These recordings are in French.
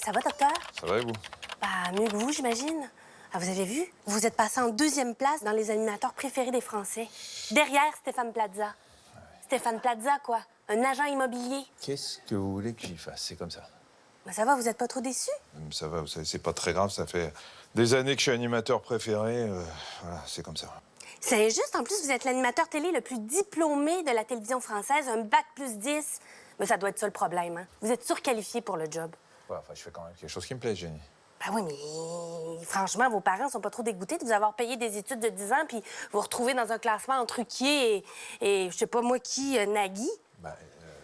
Ça va, docteur? Ça va et vous? Bah, mieux que vous, j'imagine. Ah, vous avez vu? Vous êtes passé en 2e place dans les animateurs préférés des Français. Derrière Stéphane Plaza. Ouais. Stéphane Plaza, quoi. Un agent immobilier. Qu'est-ce que vous voulez que j'y fasse? C'est comme ça. Ben, ça va, vous êtes pas trop déçus? Ça va, vous savez, c'est pas très grave. Ça fait des années que je suis animateur préféré. Voilà, c'est comme ça. C'est injuste. En plus, vous êtes l'animateur télé le plus diplômé de la télévision française, un bac plus 10. Mais ça doit être ça le problème, hein? Vous êtes surqualifié pour le job. Ouais, enfin, je fais quand même quelque chose qui me plaît, Jenny. Ben oui, mais franchement, vos parents sont pas trop dégoûtés de vous avoir payé des études de 10 ans puis vous retrouver dans un classement entre Ruquier et je sais pas moi qui, Nagui. Ben,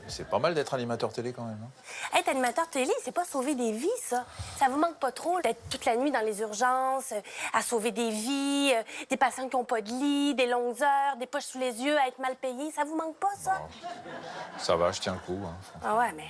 c'est pas mal d'être animateur télé quand même, hein? Être animateur télé, c'est pas sauver des vies, ça. Ça vous manque pas trop d'être toute la nuit dans les urgences, à sauver des vies, des patients qui ont pas de lit, des longues heures, des poches sous les yeux, à être mal payés. Ça vous manque pas, ça? Non. Ça va, je tiens le coup, hein. Ah ouais, mais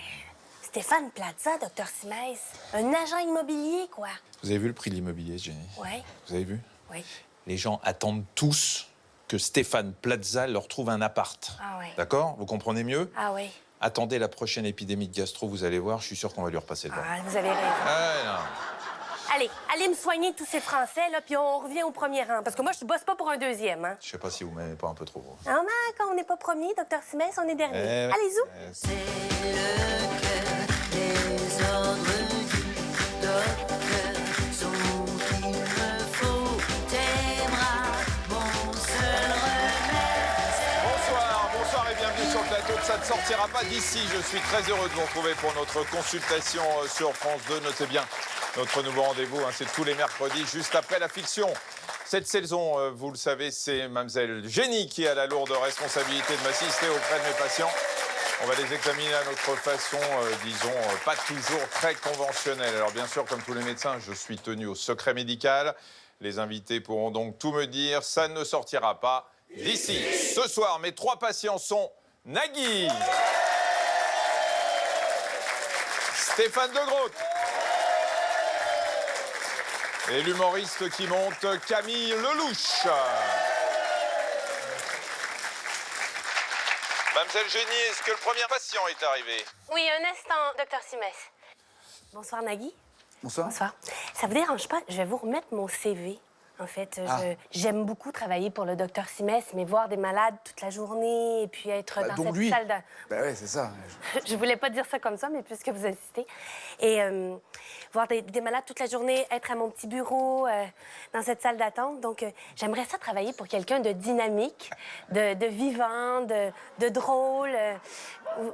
Stéphane Plaza, docteur Simès, un agent immobilier, quoi. Vous avez vu le prix de l'immobilier, Jenny? Oui. Vous avez vu? Oui. Les gens attendent tous que Stéphane Plaza leur trouve un appart. Ah ouais. D'accord? Vous comprenez mieux? Ah oui. Attendez la prochaine épidémie de gastro, vous allez voir, je suis sûr qu'on va lui repasser le bras. Ah, vous avez raison. Ouais, non. Allez me soigner tous ces Français, là, puis on revient au premier rang. Parce que moi, je bosse pas pour un 2e, hein. Je sais pas si vous m'aimez pas un peu trop. Ah, mais quand on n'est pas premier, docteur Simès, on est dernier. Allez-y. C'est le cœur des ordres du docteur. Sauf qu'il me faut tes bras, mon seul remède. Bonsoir et bienvenue sur le plateau de Ça ne sortira pas d'ici. Je suis très heureux de vous retrouver pour notre consultation sur France 2. Notez bien notre nouveau rendez-vous, hein, c'est tous les mercredis, juste après la fiction. Cette saison, vous le savez, c'est Mademoiselle Jenny qui a la lourde responsabilité de m'assister auprès de mes patients. On va les examiner à notre façon, disons, pas toujours très conventionnelle. Alors bien sûr, comme tous les médecins, je suis tenu au secret médical. Les invités pourront donc tout me dire. Ça ne sortira pas d'ici. Ce soir, mes 3 patients sont Nagui, Stéphane De Groot et l'humoriste qui monte, Camille Lelouch. Mademoiselle Jenny, est-ce que le premier patient est arrivé? Oui, un instant, docteur Simès. Bonsoir, Nagui. Bonsoir. Bonsoir. Ça vous dérange pas? Je vais vous remettre mon CV. En fait, j'aime beaucoup travailler pour le docteur Simès, mais voir des malades toute la journée et puis être dans donc cette lui. salle de... Ben ouais, c'est ça. Je voulais pas dire ça comme ça, mais puisque vous insistez. Et voir des malades toute la journée, être à mon petit bureau, dans cette salle d'attente. Donc, j'aimerais ça travailler pour quelqu'un de dynamique, de vivant, de drôle.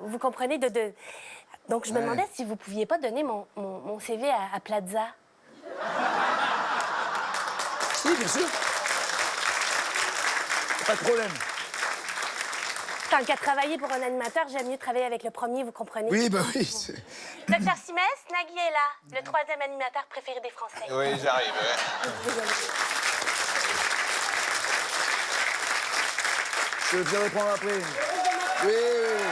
Vous comprenez? Donc, je me demandais si vous pouviez pas donner mon CV à Plaza. Si, bien sûr. Pas de problème. Tant qu'à travailler pour un animateur, j'aime mieux travailler avec le premier, vous comprenez? Oui, bah oui. Docteur Simès, Nagui est là, le 3e animateur préféré des Français. Oui, j'arrive. Ouais. Je viendrai prendre après. Oui, oui.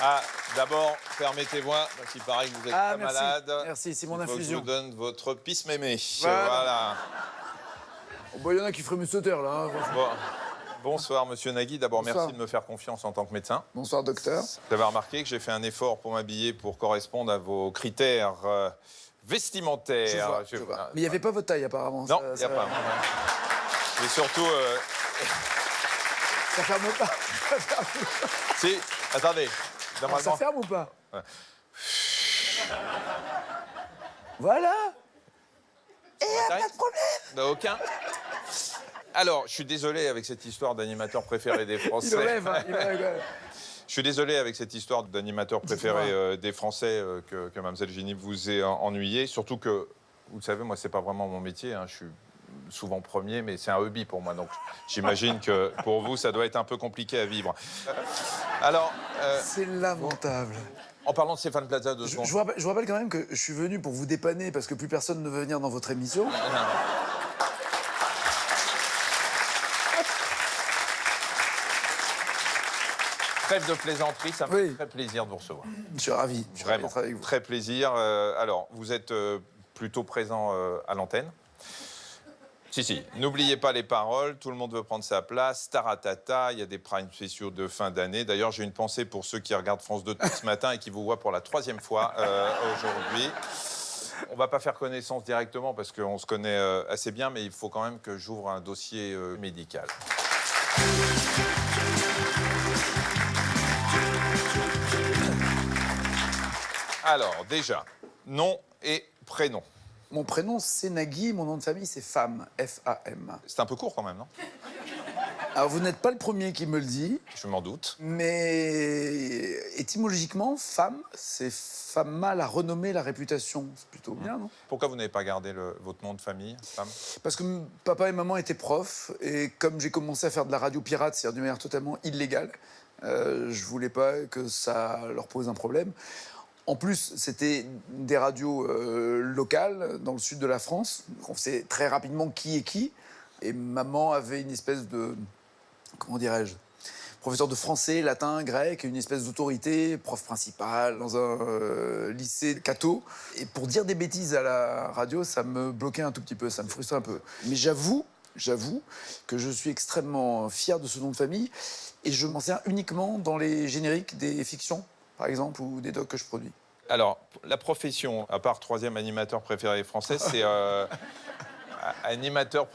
Ah, d'abord, permettez-moi, parce qu'il paraît que vous êtes pas merci. malade. Merci, c'est mon Il faut que infusion. je vous donne votre pisse mémé. Voilà. Bon, il y en a qui feraient mieux sauter, là. Hein, Bon. Bonsoir, monsieur Nagui. D'abord, Bonsoir. merci de me faire confiance en tant que médecin. Bonsoir, docteur. Vous avez remarqué que j'ai fait un effort pour m'habiller pour correspondre à vos critères vestimentaires. Je vois. Mais il n'y avait pas votre taille, apparemment. Non, il n'y a pas. Et surtout... Ça ferme pas. Si, attendez. Ça Normalement... ferme ou pas? Ouais. Voilà. Et Taille pas de problème. Bah, aucun. Alors, je suis désolé avec cette histoire d'animateur préféré des Français. Il rêve, hein, il rêve. Je suis désolé avec cette histoire d'animateur préféré des Français que Mademoiselle Jenny vous ait ennuyé. Surtout que, vous le savez, moi, c'est pas vraiment mon métier. Hein. Je suis souvent premier, mais c'est un hobby pour moi. Donc, j'imagine que pour vous, ça doit être un peu compliqué à vivre. Alors... C'est lamentable. En parlant de Stéphane Plaza, deux secondes. Je vous rappelle quand même que je suis venu pour vous dépanner parce que plus personne ne veut venir dans votre émission. Trêve de plaisanterie, ça me fait très plaisir de vous recevoir. Je suis ravi. Vraiment, d'être avec vous. très plaisir. Alors, vous êtes plutôt présent à l'antenne. Si, n'oubliez pas les paroles, tout le monde veut prendre sa place, taratata, il y a des primes spéciaux de fin d'année. D'ailleurs, j'ai une pensée pour ceux qui regardent France 2 ce matin et qui vous voient pour la 3e fois aujourd'hui. On ne va pas faire connaissance directement parce qu'on se connaît assez bien, mais il faut quand même que j'ouvre un dossier médical. Alors, déjà, nom et prénom. Mon prénom, c'est Nagui, mon nom de famille, c'est Fam, F-A-M. C'est un peu court quand même, non? Alors, vous n'êtes pas le premier qui me le dit, Je m'en doute. mais étymologiquement, femme, c'est fama, la renommée, la réputation. C'est plutôt bien, non? Pourquoi vous n'avez pas gardé votre nom de famille, femme? Parce que papa et maman étaient profs, et comme j'ai commencé à faire de la radio pirate, c'est-à-dire d'une manière totalement illégale, je voulais pas que ça leur pose un problème. En plus, c'était des radios locales dans le sud de la France. On sait très rapidement qui est qui. Et maman avait une espèce de, comment dirais-je, professeur de français, latin, grec, une espèce d'autorité, prof principal dans un lycée catho. Et pour dire des bêtises à la radio, ça me bloquait un tout petit peu, ça me frustrait un peu. Mais j'avoue que je suis extrêmement fier de ce nom de famille. Et je m'en sers uniquement dans les génériques des fictions, par exemple, ou des docs que je produis. Alors, la profession, à part 3e animateur préféré français, c'est animateur,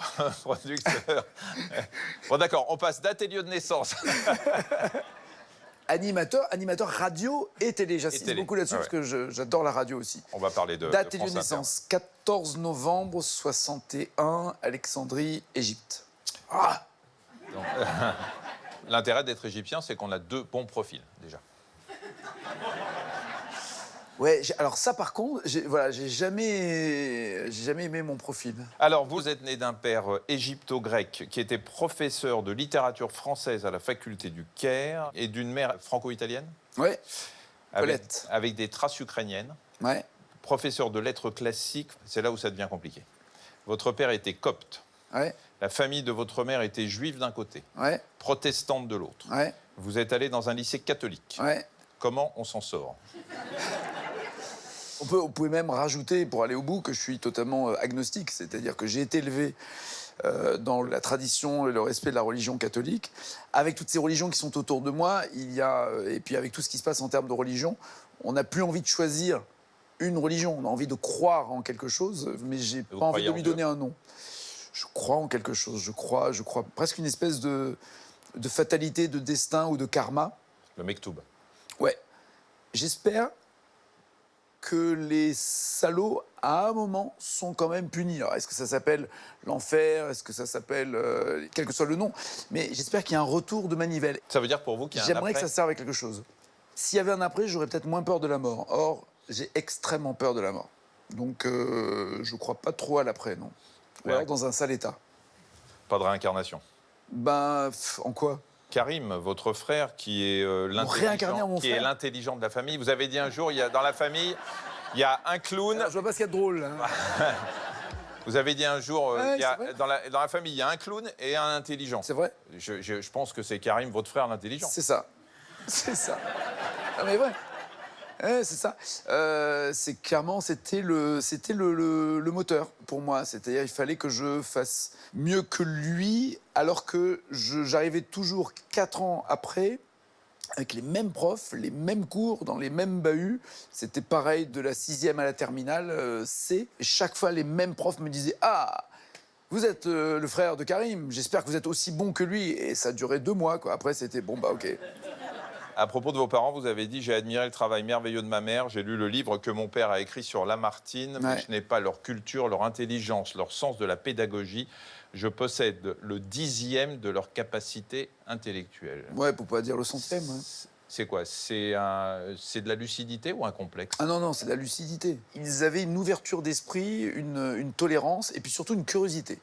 producteur. Bon, d'accord, on passe date et lieu de naissance. Animateur radio et télé. J'insiste télé. beaucoup là-dessus Ah ouais. parce que j'adore la radio aussi. On va parler de Date et lieu France de Inter. naissance, 14 novembre 61, Alexandrie, Égypte. Ah, L'intérêt d'être égyptien, c'est qu'on a 2 bons profils, déjà. ouais, alors ça par contre, j'ai jamais aimé mon profil. Alors, vous êtes né d'un père égypto-grec qui était professeur de littérature française à la faculté du Caire et d'une mère franco-italienne Ouais, avec, Colette. avec des traces ukrainiennes. ouais, Professeur de lettres classiques, c'est là où ça devient compliqué. Votre père était copte. ouais, La famille de votre mère était juive d'un côté, ouais, protestante de l'autre. ouais, Vous êtes allé dans un lycée catholique. ouais. Comment on s'en sort? On pouvait même rajouter, pour aller au bout, que je suis totalement agnostique, c'est-à-dire que j'ai été élevé dans la tradition et le respect de la religion catholique. Avec toutes ces religions qui sont autour de moi, et puis avec tout ce qui se passe en termes de religion, on n'a plus envie de choisir une religion. On a envie de croire en quelque chose, mais j'ai pas envie croyez de en lui Dieu? donner un nom. Je crois en quelque chose, je crois presque une espèce de fatalité, de destin ou de karma. Le Mektoub. Ouais. J'espère que les salauds, à un moment, sont quand même punis. Alors, est-ce que ça s'appelle l'enfer? Est-ce que ça s'appelle... quel que soit le nom. Mais j'espère qu'il y a un retour de manivelle. Ça veut dire pour vous qu'il y a un J'aimerais que après? ça serve à quelque chose. S'il y avait un après, j'aurais peut-être moins peur de la mort. Or, j'ai extrêmement peur de la mort. Donc, je crois pas trop à l'après, non. Ou Ouais. alors dans un sale état. Pas de réincarnation. Ben, en quoi? Karim, votre frère, qui est réincarné en mon frère. l'intelligent de la famille, vous avez dit un jour, dans la famille, il y a un clown. Alors, je vois pas ce qu'il y a de drôle, là. Vous avez dit un jour, Ouais, il y a- c'est vrai. dans la famille, il y a un clown et un intelligent. C'est vrai? Je pense que c'est Karim, votre frère, l'intelligent. C'est ça. C'est ça. Ah, mais vrai. Ouais, c'est ça. C'est clairement, c'était le moteur pour moi. C'est-à-dire, il fallait que je fasse mieux que lui, alors que j'arrivais toujours 4 ans après, avec les mêmes profs, les mêmes cours, dans les mêmes bahuts. C'était pareil de la 6e à la terminale C. Et chaque fois, les mêmes profs me disaient « Ah, vous êtes le frère de Karim, j'espère que vous êtes aussi bon que lui. » Et ça durait 2 mois, quoi. Après, c'était bon, bah ok. À propos de vos parents, vous avez dit « J'ai admiré le travail merveilleux de ma mère. J'ai lu le livre que mon père a écrit sur Lamartine, mais Ouais. je n'ai pas leur culture, leur intelligence, leur sens de la pédagogie. Je possède le 10e de leur capacité intellectuelle. Ouais, pour pas dire le 100e. Ouais. » C'est quoi? C'est de la lucidité ou un complexe? Ah non, c'est de la lucidité. Ils avaient une ouverture d'esprit, une tolérance et puis surtout une curiosité.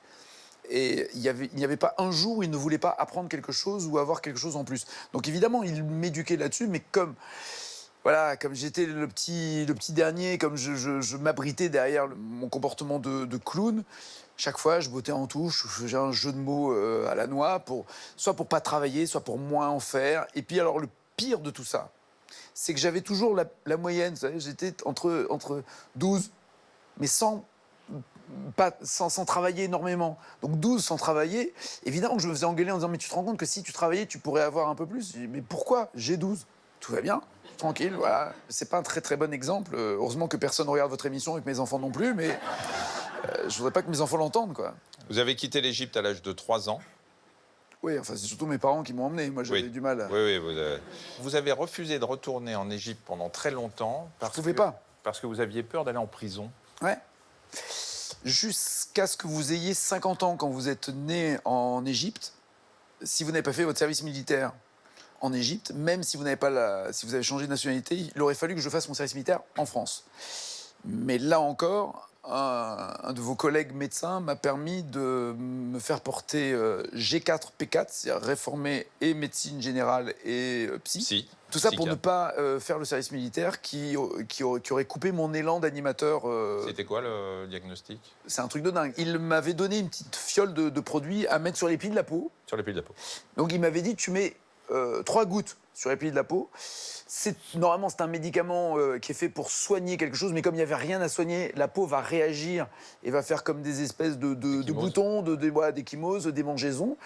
Et il n'y avait pas un jour où ils ne voulaient pas apprendre quelque chose ou avoir quelque chose en plus. Donc évidemment, ils m'éduquaient là-dessus, mais comme j'étais le petit dernier, comme je m'abritais derrière mon comportement de clown, chaque fois, je bottais en touche, je faisais un jeu de mots à la noix, soit pour pas travailler, soit pour moins en faire. Et puis alors, le pire de tout ça, c'est que j'avais toujours la moyenne. Vous savez, j'étais entre 12, mais sans pas, sans travailler énormément. Donc 12 sans travailler. Évidemment que je me faisais engueuler en disant mais tu te rends compte que si tu travaillais, tu pourrais avoir un peu plus. Je dis, mais pourquoi? J'ai 12. Tout va bien. Tranquille, voilà. C'est pas un très très bon exemple. Heureusement que personne ne regarde votre émission et que mes enfants non plus, mais je voudrais pas que mes enfants l'entendent, quoi. Vous avez quitté l'Égypte à l'âge de 3 ans. Oui, enfin, c'est surtout mes parents qui m'ont emmené. Moi, j'avais du mal. Oui, vous avez refusé de retourner en Égypte pendant très longtemps. Je pouvais pas. Parce que vous aviez peur d'aller en prison. Ouais. Jusqu'à ce que vous ayez 50 ans quand vous êtes né en Égypte, si vous n'avez pas fait votre service militaire en Égypte, même si vous n'avez pas si vous avez changé de nationalité, il aurait fallu que je fasse mon service militaire en France. Mais là encore, un de vos collègues médecins m'a permis de me faire porter G4, P4, c'est-à-dire réformé et médecine générale et psy. Tout ça pour ne pas faire le service militaire qui aurait coupé mon élan d'animateur. C'était quoi le diagnostic? C'est un truc de dingue. Il m'avait donné une petite fiole de produits à mettre sur les plis de la peau. Sur les plis de la peau. Donc il m'avait dit, tu mets 3 gouttes sur les plis de la peau. Normalement, c'est un médicament qui est fait pour soigner quelque chose, mais comme il n'y avait rien à soigner, la peau va réagir et va faire comme des espèces de boutons, d'échymoses, des démangeaisons.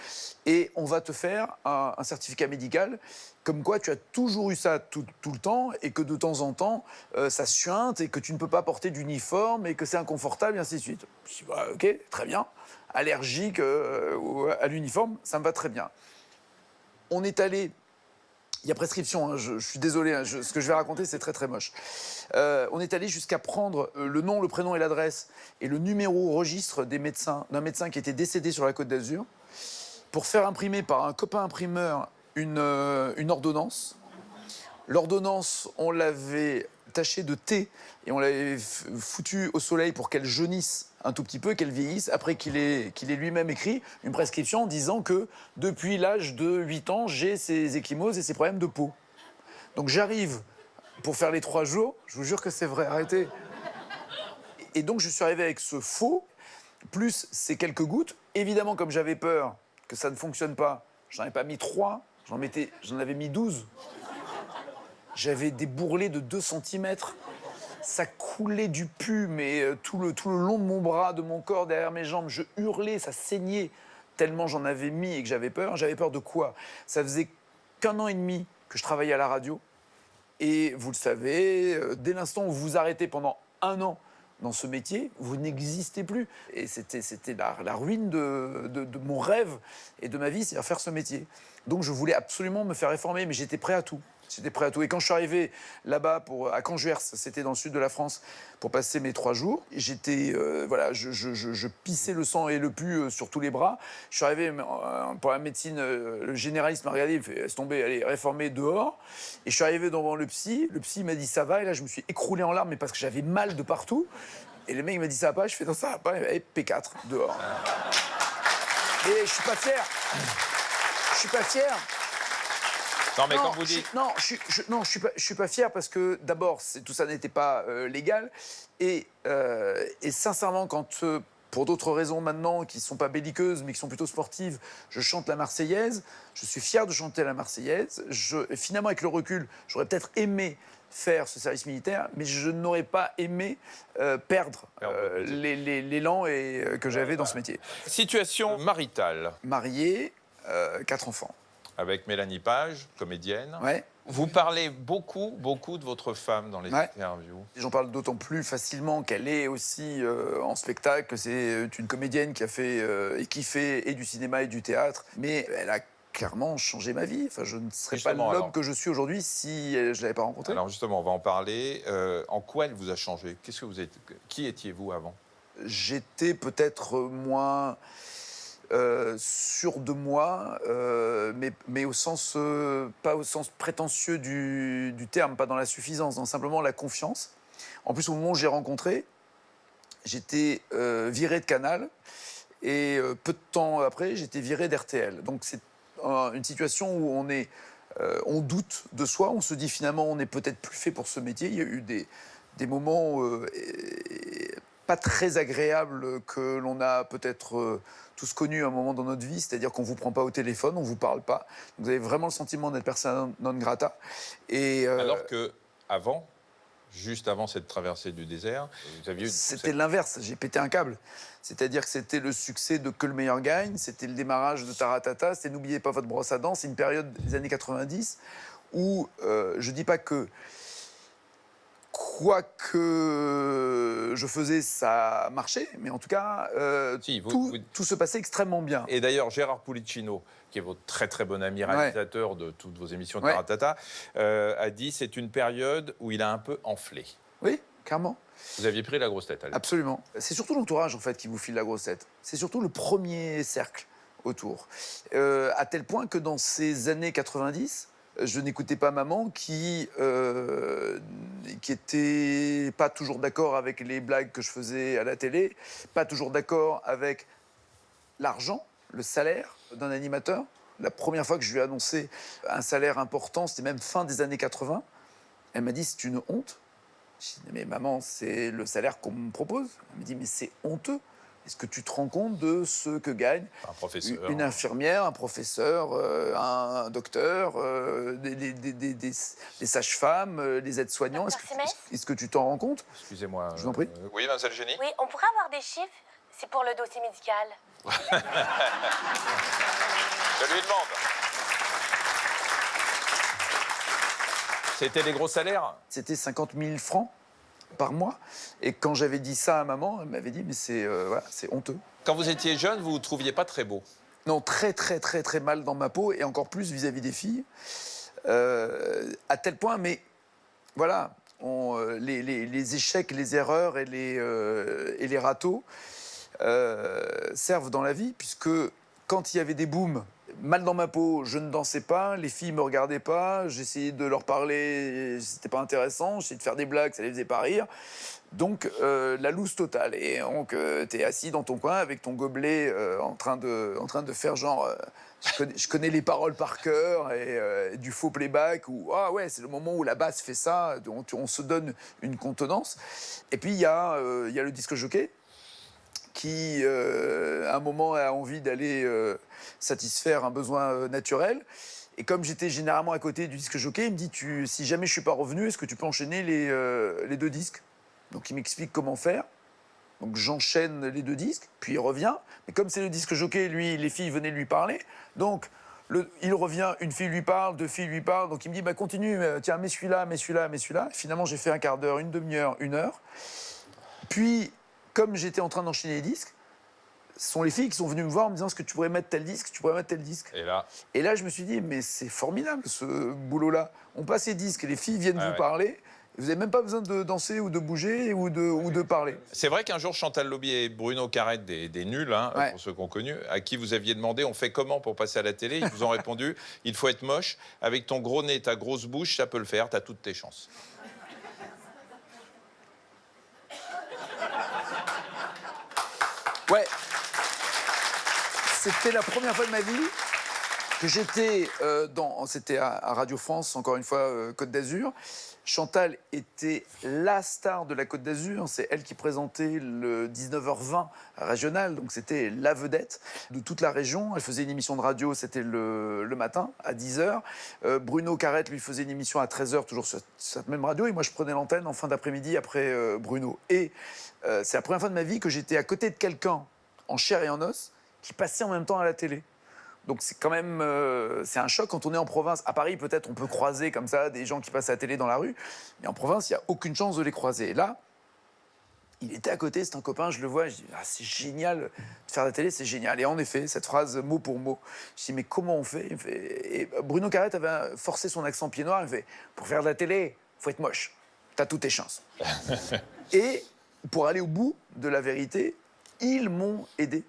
Et on va te faire un certificat médical comme quoi tu as toujours eu ça tout le temps et que de temps en temps, ça suinte et que tu ne peux pas porter d'uniforme et que c'est inconfortable et ainsi de suite. Je dis, bah, ok, très bien. Allergique à l'uniforme, ça me va très bien. On est allé... Il y a prescription, hein, je suis désolé, hein, ce que je vais raconter, c'est très très moche. On est allé jusqu'à prendre le nom, le prénom et l'adresse et le numéro au registre d'un médecin qui était décédé sur la Côte d'Azur pour faire imprimer par un copain imprimeur une ordonnance. L'ordonnance, on l'avait tachée de thé et on l'avait foutue au soleil pour qu'elle jaunisse un tout petit peu, qu'elle vieillisse, après qu'il ait lui-même écrit une prescription en disant que depuis l'âge de 8 ans, j'ai ces ecchymoses et ces problèmes de peau. Donc j'arrive pour faire les 3 jours, je vous jure que c'est vrai, arrêtez. Et donc je suis arrivé avec ce faux, plus ces quelques gouttes. Évidemment, comme j'avais peur que ça ne fonctionne pas, j'en ai pas mis 3, j'en avais mis 12. J'avais des bourrelets de 2 cm. Ça coulait du pu, mais tout le long de mon bras, de mon corps, derrière mes jambes. Je hurlais, ça saignait tellement j'en avais mis et que j'avais peur. J'avais peur de quoi? Ça faisait qu'1 an et demi que je travaillais à la radio. Et vous le savez, dès l'instant où vous vous arrêtez pendant 1 an dans ce métier, vous n'existez plus. Et c'était la ruine de mon rêve et de ma vie, c'est-à-dire faire ce métier. Donc je voulais absolument me faire réformer, mais j'étais prêt à tout. J'étais prêt à tout. Et quand je suis arrivé là-bas, à Canjuers, c'était dans le sud de la France, pour passer mes 3 jours, j'étais, voilà, je pissais le sang et le pu sur tous les bras. Je suis arrivé pour la médecine, le généraliste m'a regardé, il me fait laisse tomber, allez, réformer dehors. Et je suis arrivé devant le psy m'a dit ça va, et là je me suis écroulé en larmes, mais parce que j'avais mal de partout. Et le mec m'a dit ça va pas, je fais non, ça va pas, et P4, dehors. Et je suis pas fier. Je suis pas fier. Non, mais quand vous dites... Je suis pas fier parce que, d'abord, tout ça n'était pas légal. Et sincèrement, quand, pour d'autres raisons maintenant, qui ne sont pas belliqueuses, mais qui sont plutôt sportives, je chante la Marseillaise, je suis fier de chanter la Marseillaise. Finalement, avec le recul, j'aurais peut-être aimé faire ce service militaire, mais je n'aurais pas aimé perdre l'élan que j'avais dans ce métier. Situation maritale. Marié, 4 enfants. Avec Mélanie Page, comédienne. Ouais. Vous parlez beaucoup de votre femme dans les interviews. J'en parle d'autant plus facilement qu'elle est aussi en spectacle. C'est une comédienne qui a fait et qui fait et du cinéma et du théâtre. Mais elle a clairement changé ma vie. Enfin, je ne serais pas l'homme que je suis aujourd'hui si je ne l'avais pas rencontrée. Alors justement, on va en parler. En quoi elle vous a changé? Qui étiez-vous avant? J'étais peut-être moins... sûr de moi, mais au sens, pas au sens prétentieux du terme, pas dans la suffisance, dans simplement la confiance. En plus, au moment où j'ai rencontré, j'étais viré de Canal et peu de temps après, j'étais viré d'RTL. Donc c'est une situation où on doute de soi, on se dit finalement on est peut-être plus fait pour ce métier. Il y a eu des moments pas très agréables que l'on a peut-être tous connus à un moment dans notre vie, c'est-à-dire qu'on ne vous prend pas au téléphone, on ne vous parle pas. Vous avez vraiment le sentiment d'être persona non grata. Alors qu'avant, juste avant cette traversée du désert. Vous aviez eu C'était l'inverse, j'ai pété un câble. C'est-à-dire que c'était le succès de Que le meilleur gagne, c'était le démarrage de Taratata, c'était N'oubliez pas votre brosse à dents, c'est une période des années 90 où, je dis pas que quoi que je faisais, ça marchait, mais en tout cas, Si, tout se passait extrêmement bien. Et d'ailleurs, Gérard Pulicino, qui est votre très très bon ami réalisateur de toutes vos émissions de Ouais. Taratata, a dit c'est une période où il a un peu enflé. Oui, clairement. Vous aviez pris la grosse tête à l'époque. Absolument. C'est surtout l'entourage, en fait, qui vous file la grosse tête. C'est surtout le premier cercle autour. À tel point que dans ces années 90, je n'écoutais pas maman qui était pas toujours d'accord avec les blagues que je faisais à la télé, pas toujours d'accord avec l'argent, le salaire d'un animateur. La première fois que je lui ai annoncé un salaire important, c'était même fin des années 80. Elle m'a dit, c'est une honte. Je dis, mais maman, c'est le salaire qu'on me propose. Elle me dit, mais c'est honteux. Est-ce que tu te rends compte de ce que gagne Un professeur. une infirmière, un professeur, un docteur, des sages-femmes, des aides-soignants? Est-ce que tu t'en rends compte? Excusez-moi. Je vous en prie. Oui, Mademoiselle Génie. Oui, on pourrait avoir des chiffres? C'est pour le dossier médical. Je lui demande. C'était des gros salaires? C'était 50 000 francs par mois. Et quand j'avais dit ça à maman, elle m'avait dit, mais voilà, c'est honteux. Quand vous étiez jeune, vous ne vous trouviez pas très beau? Non, très, très, très, très mal dans ma peau, et encore plus vis-à-vis des filles. À tel point, mais voilà, les échecs, les erreurs et les râteaux servent dans la vie, puisque quand il y avait des booms, mal dans ma peau, je ne dansais pas, les filles me regardaient pas, j'essayais de leur parler, c'était pas intéressant, j'essayais de faire des blagues, ça les faisait pas rire. Donc la loose totale. Et donc t'es assis dans ton coin avec ton gobelet en train de faire genre je connais les paroles par cœur et du faux playback ou ah ouais, c'est le moment où la basse fait ça, donc on se donne une contenance. Et puis il y a le disque jockey qui, à un moment, a envie d'aller satisfaire un besoin naturel. Et comme j'étais généralement à côté du disque jockey, il me dit si jamais je ne suis pas revenu, est-ce que tu peux enchaîner les deux disques? Donc il m'explique comment faire. Donc j'enchaîne les deux disques, puis il revient. Mais comme c'est le disque jockey, lui, les filles venaient lui parler. Donc il revient, une fille lui parle, deux filles lui parlent. Donc il me dit continue, tiens, mets celui-là, mets celui-là, mets celui-là. Et finalement, j'ai fait un quart d'heure, une demi-heure, 1 heure. Puis, comme j'étais en train d'enchaîner les disques, ce sont les filles qui sont venues me voir en me disant est-ce que tu pourrais mettre tel disque, tu pourrais mettre tel disque. Et là, je me suis dit, mais c'est formidable ce boulot-là. On passe les disques et les filles viennent vous parler. Vous n'avez même pas besoin de danser ou de bouger ou de parler. C'est vrai qu'un jour, Chantal Laubier et Bruno Carrette, des nuls, pour ceux qu'on connu, à qui vous aviez demandé on fait comment pour passer à la télé, ils vous ont répondu il faut être moche. Avec ton gros nez, ta grosse bouche, ça peut le faire, t'as toutes tes chances. Ouais. C'était la première fois de ma vie que j'étais c'était à Radio France, encore une fois, Côte d'Azur. Chantal était la star de la Côte d'Azur. C'est elle qui présentait le 19h20 régional, donc c'était la vedette de toute la région. Elle faisait une émission de radio, c'était le matin, à 10h. Bruno Carrette, lui, faisait une émission à 13h, toujours sur cette même radio. Et moi, je prenais l'antenne en fin d'après-midi après Bruno. Et c'est la première fois de ma vie que j'étais à côté de quelqu'un, en chair et en os, qui passait en même temps à la télé. Donc c'est quand même c'est un choc quand on est en province. À Paris, peut-être, on peut croiser comme ça des gens qui passent à la télé dans la rue. Mais en province, il n'y a aucune chance de les croiser. Et là, il était à côté, c'est un copain, je le vois. Je dis, c'est génial de faire la télé, c'est génial. Et en effet, cette phrase mot pour mot. Je dis, mais comment on fait? Et Bruno Carrette avait forcé son accent pied noir. Il fait, pour faire de la télé, faut être moche. T'as toutes tes chances. Et pour aller au bout de la vérité, ils m'ont aidé.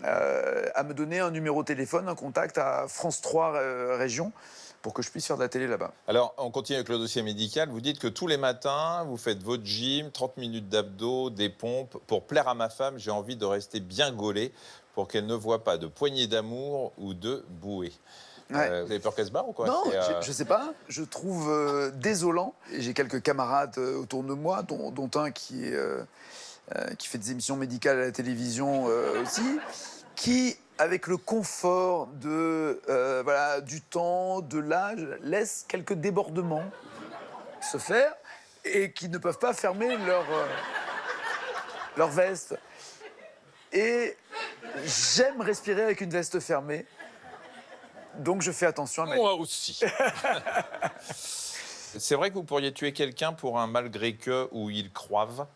À me donner un numéro de téléphone, un contact à France 3 Région pour que je puisse faire de la télé là-bas. Alors, on continue avec le dossier médical. Vous dites que tous les matins, vous faites votre gym, 30 minutes d'abdos, des pompes. Pour plaire à ma femme, j'ai envie de rester bien gaulé pour qu'elle ne voit pas de poignée d'amour ou de bouée. Ouais. Vous avez peur qu'elle se barre ou quoi? Non, je sais pas. Je trouve désolant. J'ai quelques camarades autour de moi, dont un qui fait des émissions médicales à la télévision aussi, qui, avec le confort du temps, de l'âge, laisse quelques débordements se faire. et qui ne peuvent pas fermer leur veste. Et j'aime respirer avec une veste fermée. Donc je fais attention à ma... Moi aussi. C'est vrai que vous pourriez tuer quelqu'un pour un malgré que où il croive.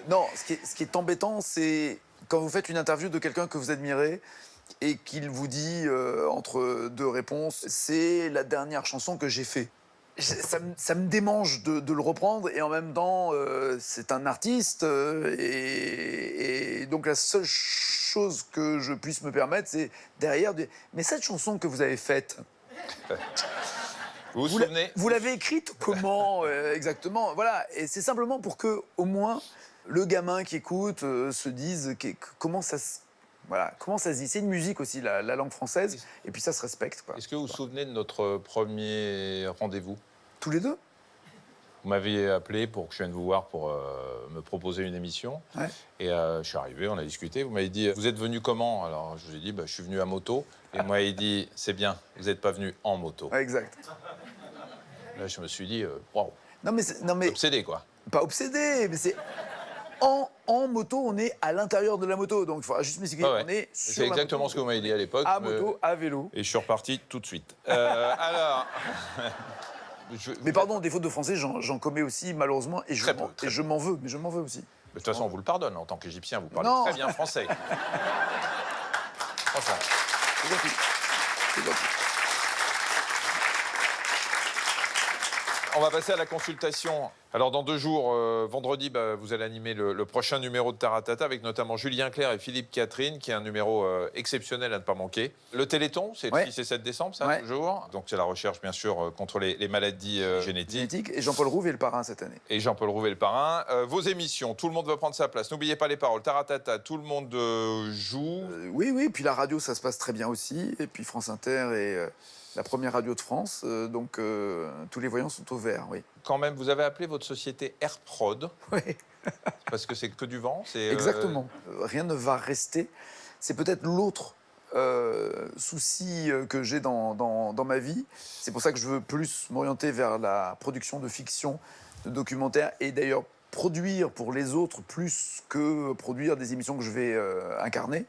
Non, ce qui est embêtant, c'est quand vous faites une interview de quelqu'un que vous admirez et qu'il vous dit, entre deux réponses, c'est la dernière chanson que j'ai fait. Ça me démange de le reprendre et en même temps, c'est un artiste et donc la seule chose que je puisse me permettre, c'est derrière de... Mais cette chanson que vous avez faite, Vous vous souvenez vous l'avez écrite comment exactement? Voilà, et c'est simplement pour que au moins le gamin qui écoute se dise comment ça se... Voilà, comment ça se dit? C'est une musique aussi, la langue française, et puis ça se respecte, quoi. Est-ce que vous vous souvenez de notre premier rendez-vous? Tous les deux? Vous m'aviez appelé pour que je vienne vous voir pour me proposer une émission. Ouais. Et je suis arrivé, on a discuté. Vous m'avez dit, vous êtes venu comment? Alors je vous ai dit, je suis venu à moto. Et moi, il dit, c'est bien, vous n'êtes pas venu en moto. Ouais, exact. Là, je me suis dit, waouh, Non mais obsédé quoi. pas obsédé, mais c'est en moto, on est à l'intérieur de la moto, donc il faudra juste m'expliquer. Ouais, ouais. On est sur C'est la exactement moto, ce que vous m'avez dit à l'époque. à moto, à vélo. Et je suis reparti tout de suite. Alors. Mais pardon, des fautes de français, j'en commets aussi malheureusement, et Très peu, très je m'en veux, mais je m'en veux aussi. De toute façon, on vous le pardonne. En tant qu'Égyptien, vous parlez Non. très bien français. Franchement. C'est gentil. C'est gentil. On va passer à la consultation. Alors, dans 2 jours, vendredi, vous allez animer le prochain numéro de Taratata avec notamment Julien Clerc et Philippe Catherine, qui est un numéro exceptionnel à ne pas manquer. Le Téléthon, c'est le 6 et 7 décembre, ça, Ouais. toujours. Donc, c'est la recherche, bien sûr, contre les maladies génétiques. Génétique, et Jean-Paul Rouve est le parrain cette année. Et Jean-Paul Rouvet, le parrain. Vos émissions, tout le monde va prendre sa place. N'oubliez pas les paroles. Taratata, tout le monde joue. Oui, puis la radio, ça se passe très bien aussi, et puis France Inter est la première radio de France, donc tous les voyants sont au vert, oui. Quand même, vous avez appelé votre société AirProd, Oui. parce que c'est que du vent. Exactement. Rien ne va rester. C'est peut-être l'autre souci que j'ai dans ma vie. C'est pour ça que je veux plus m'orienter vers la production de fiction, de documentaires, et d'ailleurs produire pour les autres plus que produire des émissions que je vais incarner.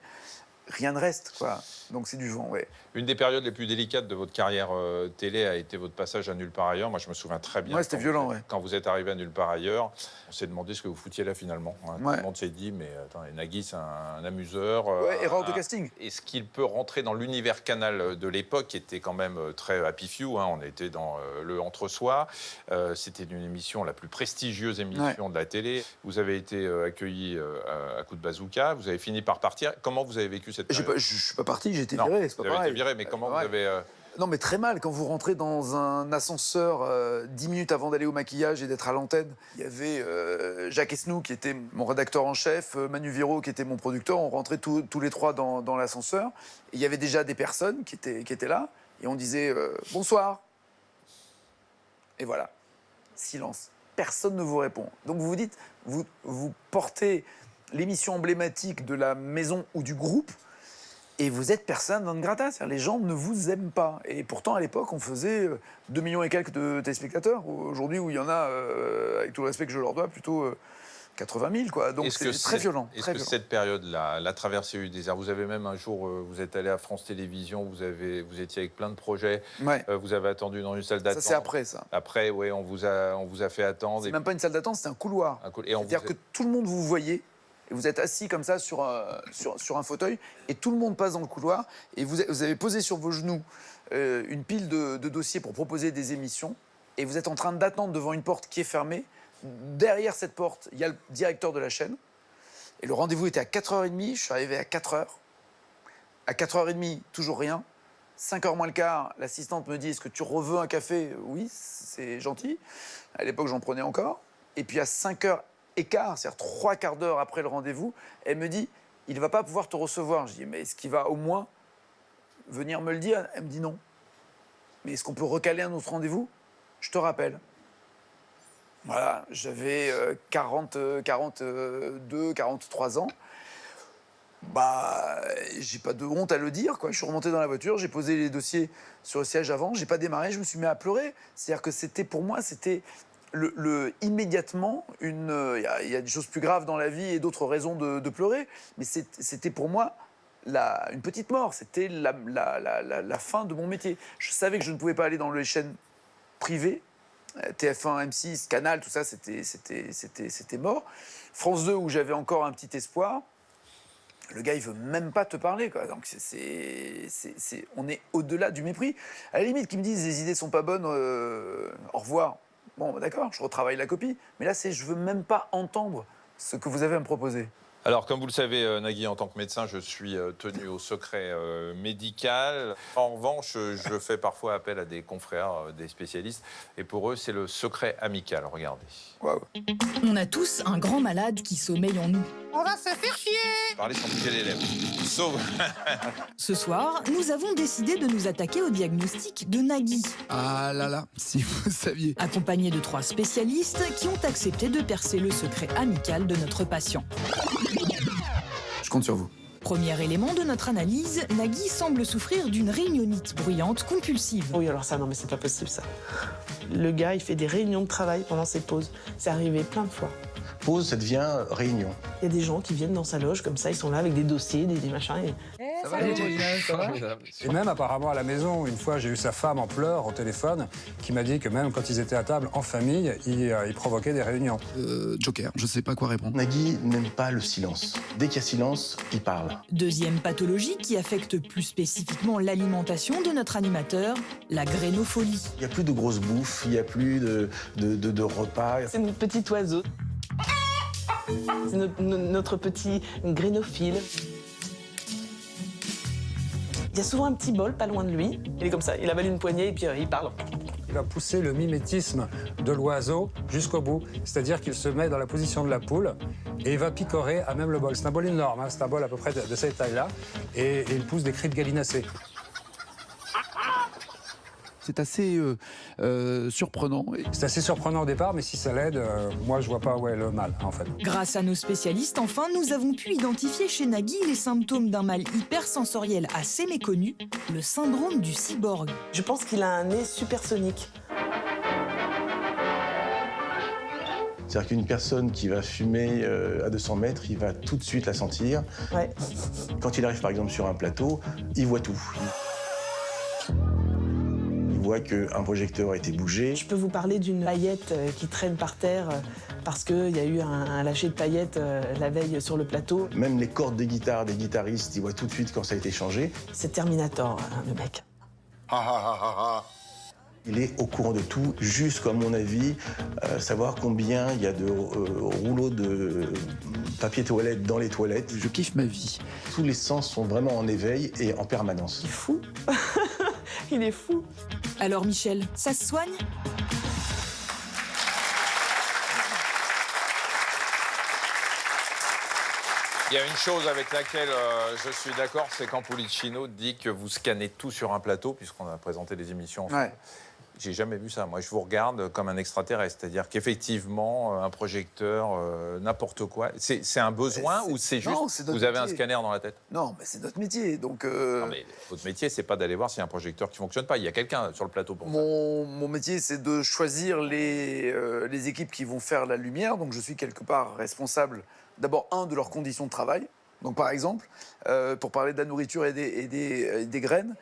Rien ne reste, quoi. Donc c'est du vent, ouais. Une des périodes les plus délicates de votre carrière télé a été votre passage à Nulle part ailleurs. Moi, je me souviens très bien. Ouais, c'était violent, ouais. Quand vous êtes arrivé à Nulle part ailleurs, on s'est demandé ce que vous foutiez là finalement. Hein. Ouais. Tout le monde s'est dit, mais attends, Nagui, c'est un amuseur. Ouais, erreur de casting. Est-ce qu'il peut rentrer dans l'univers Canal de l'époque, qui était quand même très happy few, hein. On était dans le entre-soi. C'était une émission, la plus prestigieuse émission de la télé. Vous avez été accueilli à coup de bazooka. Vous avez fini par partir. Comment vous avez vécu cette période? Je suis pas parti, j'ai été Non, viré, c'est pas vous avez pareil. été viré, mais comment vous Ouais. avez... Non, mais très mal. Quand vous rentrez dans un ascenseur 10 minutes avant d'aller au maquillage et d'être à l'antenne, il y avait Jacques Esnou qui était mon rédacteur en chef, Manu Viro qui était mon producteur. On rentrait tous les trois dans l'ascenseur. Et il y avait déjà des personnes qui étaient là. Et on disait bonsoir. Et voilà. Silence. Personne ne vous répond. Donc vous vous dites, vous portez l'émission emblématique de la maison ou du groupe. Et vous êtes personne non grata, c'est-à-dire les gens ne vous aiment pas. Et pourtant, à l'époque, on faisait 2 millions et quelques de téléspectateurs. Aujourd'hui, où il y en a, avec tout le respect que je leur dois, plutôt 80 000, quoi. Donc c'est très violent. Est-ce que cette période-là, la traversée eu des airs, vous avez même un jour, vous êtes allé à France Télévisions, vous étiez avec plein de projets, Ouais. Vous avez attendu dans une salle d'attente. Ça, c'est après, ça. Après, oui, on vous a fait attendre. C'est même pas une salle d'attente, c'est un couloir. Et on C'est-à-dire que tout le monde vous voyait, et vous êtes assis comme ça sur un fauteuil, et tout le monde passe dans le couloir, et vous avez posé sur vos genoux une pile de dossiers pour proposer des émissions, et vous êtes en train d'attendre devant une porte qui est fermée. Derrière cette porte, il y a le directeur de la chaîne, et le rendez-vous était à 4h30, je suis arrivé à 4h. À 4h30, toujours rien. 5h moins le quart, l'assistante me dit « Est-ce que tu reveux un café ?» Oui, c'est gentil. À l'époque, j'en prenais encore. Et puis à 5h15, c'est-à-dire 3/4 d'heure après le rendez-vous, elle me dit « Il ne va pas pouvoir te recevoir. » Je dis « Mais est-ce qu'il va au moins venir me le dire ?» Elle me dit « Non. » « Mais est-ce qu'on peut recaler un autre rendez-vous ? Je te rappelle. » Voilà, j'avais 42, 43 ans. Bah, j'ai pas de honte à le dire, quoi. Je suis remonté dans la voiture, j'ai posé les dossiers sur le siège avant, j'ai pas démarré, je me suis mis à pleurer. C'est-à-dire que c'était, pour moi, c'était immédiatement, il y a des choses plus graves dans la vie et d'autres raisons de pleurer, mais c'était pour moi une petite mort, c'était la fin de mon métier. Je savais que je ne pouvais pas aller dans les chaînes privées, TF1, M6, Canal, tout ça, c'était mort. France 2, où j'avais encore un petit espoir, le gars, il veut même pas te parler, quoi. Donc on est au-delà du mépris. À la limite, qu'ils me disent les idées sont pas bonnes, au revoir. Bon, d'accord, je retravaille la copie. Mais là, je veux même pas entendre ce que vous avez à me proposer. Alors, comme vous le savez, Nagui, en tant que médecin, je suis tenu au secret médical. En revanche, je fais parfois appel à des confrères, des spécialistes. Et pour eux, c'est le secret amical. Regardez. Waouh. On a tous un grand malade qui sommeille en nous. On va se faire chier. Parler sans bouger les lèvres. Sauf... Ce soir, nous avons décidé de nous attaquer au diagnostic de Nagui, Ah là là, si vous saviez. accompagné de 3 spécialistes qui ont accepté de percer le secret amical de notre patient. Je compte sur vous. Premier élément de notre analyse, Nagui semble souffrir d'une réunionite bruyante compulsive. Oui, alors ça, non, mais c'est pas possible, ça. Le gars, il fait des réunions de travail pendant ses pauses. C'est arrivé plein de fois. Pause, ça devient réunion. Il y a des gens qui viennent dans sa loge, comme ça, ils sont là avec des dossiers, des machins. Ça va, ça va. Et même apparemment à la maison, une fois j'ai eu sa femme en pleurs au téléphone qui m'a dit que même quand ils étaient à table en famille, ils provoquaient des réunions. Joker, je sais pas quoi répondre. Nagui n'aime pas le silence. Dès qu'il y a silence, il parle. Deuxième pathologie qui affecte plus spécifiquement l'alimentation de notre animateur, la grainophilie. Il n'y a plus de grosses bouffes, il n'y a plus de repas. C'est notre petit oiseau. C'est notre petit grainophile. Il y a souvent un petit bol pas loin de lui. Il est comme ça, il avale une poignée et puis il parle. Il va pousser le mimétisme de l'oiseau jusqu'au bout. C'est-à-dire qu'il se met dans la position de la poule et il va picorer à même le bol. C'est un bol énorme, hein, c'est un bol à peu près de cette taille-là. Et il pousse des cris de gallinacés. C'est assez surprenant. C'est assez surprenant au départ, mais si ça l'aide, moi je vois pas où est le mal, en fait. Grâce à nos spécialistes, enfin, nous avons pu identifier chez Nagui les symptômes d'un mal hypersensoriel assez méconnu, le syndrome du cyborg. Je pense qu'il a un nez supersonique. C'est-à-dire qu'une personne qui va fumer à 200 mètres, il va tout de suite la sentir. Ouais. Quand il arrive par exemple sur un plateau, il voit tout. Il voit qu'un projecteur a été bougé. Je peux vous parler d'une paillette qui traîne par terre parce qu'il y a eu un lâcher de paillettes la veille sur le plateau. Même les cordes des guitares, des guitaristes, ils voient tout de suite quand ça a été changé. C'est Terminator, le mec. Il est au courant de tout, jusqu'à mon avis, savoir combien il y a de rouleaux de papier toilette dans les toilettes. Je kiffe ma vie. Tous les sens sont vraiment en éveil et en permanence. Il est fou. Il est fou. Alors Michel, ça se soigne ? Il y a une chose avec laquelle je suis d'accord, c'est quand Pulicino dit que vous scannez tout sur un plateau, puisqu'on a présenté les émissions. Ouais. J'ai jamais vu ça. Moi, je vous regarde comme un extraterrestre. C'est-à-dire qu'effectivement, un projecteur, n'importe quoi. C'est un besoin ou c'est juste non, c'est notre vous avez un métier. scanner dans la tête? Non, mais c'est notre métier. Donc, Non, mais votre métier, c'est pas d'aller voir s'il y a un projecteur qui fonctionne pas. Il y a quelqu'un sur le plateau pour ça. mon métier, c'est de choisir les équipes qui vont faire la lumière. Donc, je suis quelque part responsable, d'abord, de leurs conditions de travail. Donc, par exemple, pour parler de la nourriture et des graines,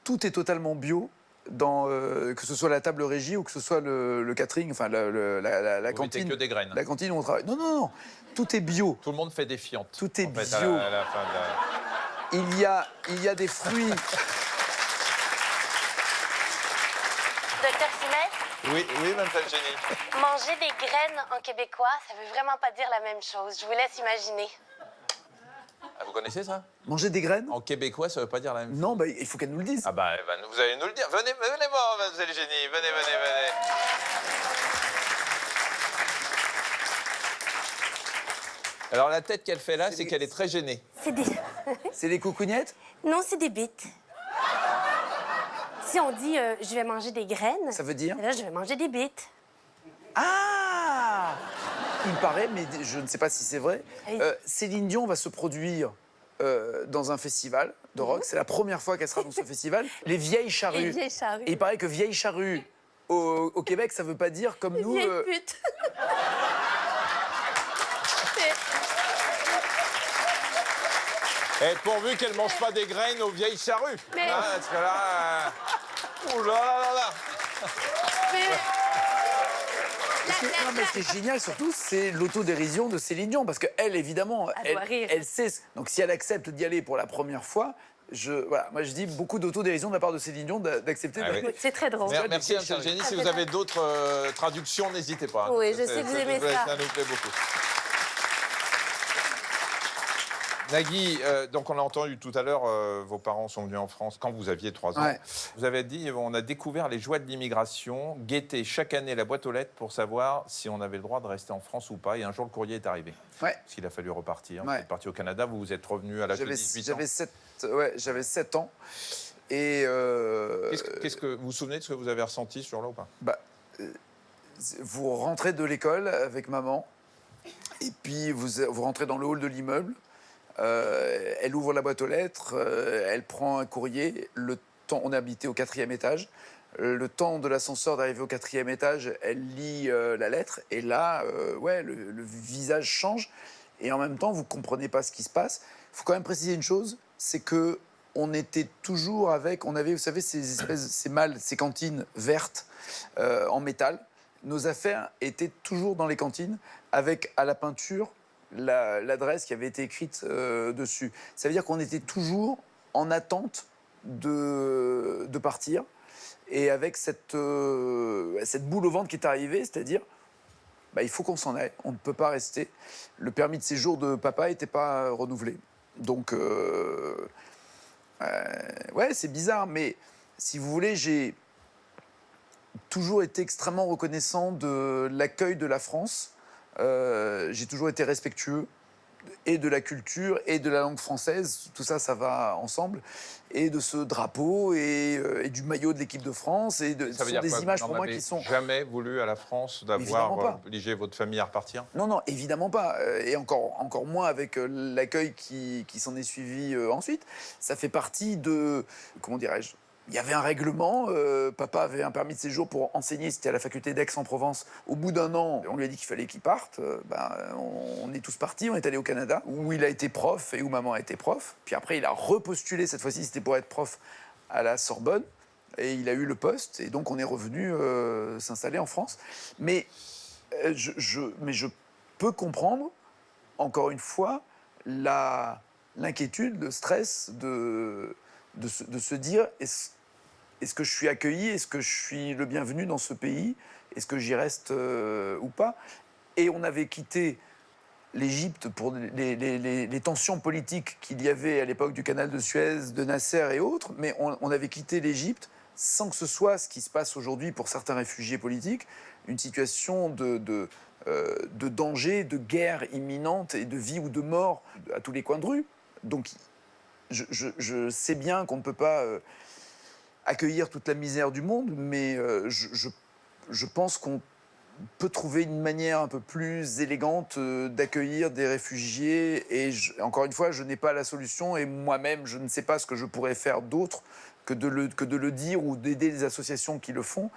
tout est totalement bio. Que ce soit la table régie ou que ce soit le catering, enfin la Vous cantine. mettez que des graines. La cantine où on travaille. Non, non, non. Tout est bio. Tout le monde fait des fientes. Tout est en fait, bio. à la fin de la... Il y a des fruits. Docteur Simet, Oui, mademoiselle Jenny. manger des graines en québécois, ça veut vraiment pas dire la même chose. Je vous laisse imaginer. Ah, vous connaissez ça? Manger des graines. En québécois, ça veut pas dire la même chose. Non, bah, il faut qu'elle nous le dise. Ah bah, vous allez nous le dire. Venez voir, mademoiselle Jenny. Venez. Alors, la tête qu'elle fait là, c'est qu'elle est très gênée. C'est des... C'est les coucougnettes. Non, c'est des bites. Si on dit je vais manger des graines, Ça veut dire là, je vais manger des bites. Ah! Il paraît, mais je ne sais pas si c'est vrai. Oui. Céline Dion va se produire dans un festival de rock. C'est la première fois qu'elle sera dans ce festival. Les Vieilles Charrues. Les Vieilles Charrues. Et il paraît que Vieille Charrue au Québec, ça veut pas dire comme nous. Vieille pute. Et pourvu qu'elle mange pas des graines aux vieilles charrues. Mais- Hein, parce que là... Ouh là là là là. Mais- Non, mais ce qui est génial surtout, c'est l'autodérision de Céline Dion, parce qu'elle, évidemment, Elle doit rire. elle sait. Donc si elle accepte d'y aller pour la première fois, voilà, moi je dis beaucoup d'autodérision de la part de Céline Dion d'accepter. Ah oui. C'est très drôle. Merci Ansel Jenny. Si vous avez d'autres traductions, n'hésitez pas. Oui, je sais que vous aimez ça. Ça nous plaît beaucoup. Nagui, donc on l'a entendu tout à l'heure, vos parents sont venus en France quand vous aviez 3 ans. Ouais. Vous avez dit, on a découvert les joies de l'immigration, guetté chaque année la boîte aux lettres pour savoir si on avait le droit de rester en France ou pas. Et un jour, le courrier est arrivé. Ouais. Parce qu'il a fallu repartir. Ouais. Vous êtes parti au Canada, vous vous êtes revenu à l'âge de 18 ans. J'avais 7 ans. Et Qu'est-ce que vous vous souvenez de ce que vous avez ressenti ce jour-là ou pas? vous rentrez de l'école avec maman, et puis vous rentrez dans le hall de l'immeuble. Elle ouvre la boîte aux lettres, elle prend un courrier. On est habité au 4e étage. Le temps de l'ascenseur d'arriver au 4e étage, elle lit la lettre. Et là, le visage change. Et en même temps, vous ne comprenez pas ce qui se passe. Il faut quand même préciser une chose, c'est que on était toujours avec... On avait, vous savez, ces cantines vertes en métal. Nos affaires étaient toujours dans les cantines, avec à la peinture l'adresse qui avait été écrite dessus. Ça veut dire qu'on était toujours en attente de partir, et avec cette boule au ventre qui est arrivée, c'est-à-dire il faut qu'on s'en aille, on ne peut pas rester. Le permis de séjour de papa n'était pas renouvelé. Donc, c'est bizarre, mais si vous voulez, j'ai toujours été extrêmement reconnaissant de l'accueil de la France. J'ai toujours été respectueux et de la culture et de la langue française, tout ça, ça va ensemble, et de ce drapeau et du maillot de l'équipe de France, et Ça veut sont dire quoi, des images vous pour n'en moi avez qui sont... jamais voulu à la France Évidemment d'avoir pas. obligé votre famille à repartir? Non, évidemment pas. Et encore moins avec l'accueil qui s'en est suivi ensuite. Ça fait partie de... Comment dirais-je ? Il y avait un règlement. Papa avait un permis de séjour pour enseigner. C'était à la faculté d'Aix-en-Provence. Au bout d'un an, on lui a dit qu'il fallait qu'il parte. On est tous partis. On est allé au Canada, où il a été prof et où maman a été prof. Puis après, il a repostulé. Cette fois-ci, c'était pour être prof à la Sorbonne. Et il a eu le poste. Et donc, on est revenu s'installer en France. Mais je peux comprendre, encore une fois, l'inquiétude, le stress de se dire est-ce que je suis accueilli, est-ce que je suis le bienvenu dans ce pays, est-ce que j'y reste ou pas. Et on avait quitté l'Égypte pour les tensions politiques qu'il y avait à l'époque du canal de Suez, de Nasser et autres, mais on avait quitté l'Égypte sans que ce soit ce qui se passe aujourd'hui pour certains réfugiés politiques, une situation de danger, de guerre imminente et de vie ou de mort à tous les coins de rue. Donc je sais bien qu'on ne peut pas accueillir toute la misère du monde, mais je pense qu'on peut trouver une manière un peu plus élégante d'accueillir des réfugiés. Et encore une fois, je n'ai pas la solution, et moi-même, je ne sais pas ce que je pourrais faire d'autre que de le dire ou d'aider les associations qui le font.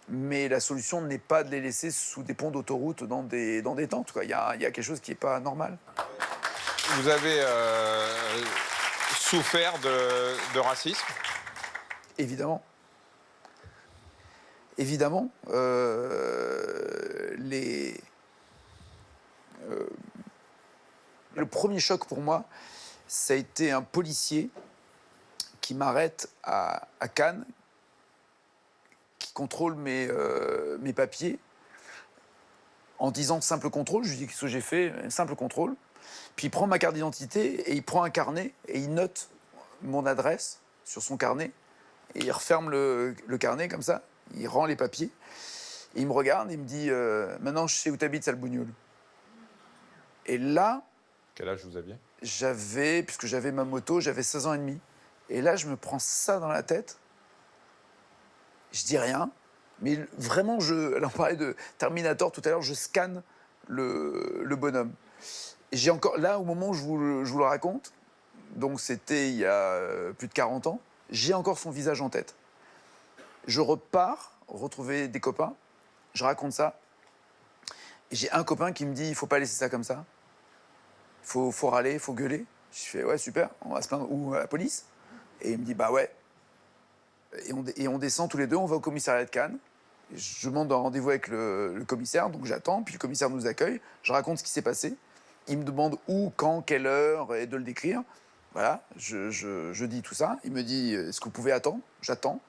Mais la solution n'est pas de les laisser sous des ponts d'autoroute dans des tentes, quoi. Il y a quelque chose qui n'est pas normal. Vous avez souffert de racisme? Évidemment. Évidemment. Le premier choc pour moi, ça a été un policier qui m'arrête à Cannes, qui contrôle mes papiers, en disant simple contrôle. Je lui dis qu'est-ce que j'ai fait, simple contrôle. Puis il prend ma carte d'identité et il prend un carnet et il note mon adresse sur son carnet. Et il referme le carnet comme ça, il rend les papiers. Et il me regarde et il me dit maintenant je sais où t'habites, sale bougnoule. Et là... Quel âge vous aviez? Puisque j'avais ma moto, j'avais 16 ans et demi. Et là, je me prends ça dans la tête. Je dis rien. Mais vraiment, là, on parlait de Terminator tout à l'heure, je scanne le bonhomme. Et j'ai encore, là, au moment où je vous le raconte, donc c'était il y a plus de 40 ans, j'ai encore son visage en tête. Je repars retrouver des copains. Je raconte ça. Et j'ai un copain qui me dit, il faut pas laisser ça comme ça. Faut râler, faut gueuler. Je fais, ouais, super, on va se plaindre où, à la police? Et il me dit, bah ouais. Et on descend tous les deux, on va au commissariat de Cannes. Et je demande un rendez-vous avec le commissaire, donc j'attends, puis le commissaire nous accueille. Je raconte ce qui s'est passé. Il me demande où, quand, quelle heure, et de le décrire. Voilà, je dis tout ça. Il me dit, est-ce que vous pouvez attendre? J'attends.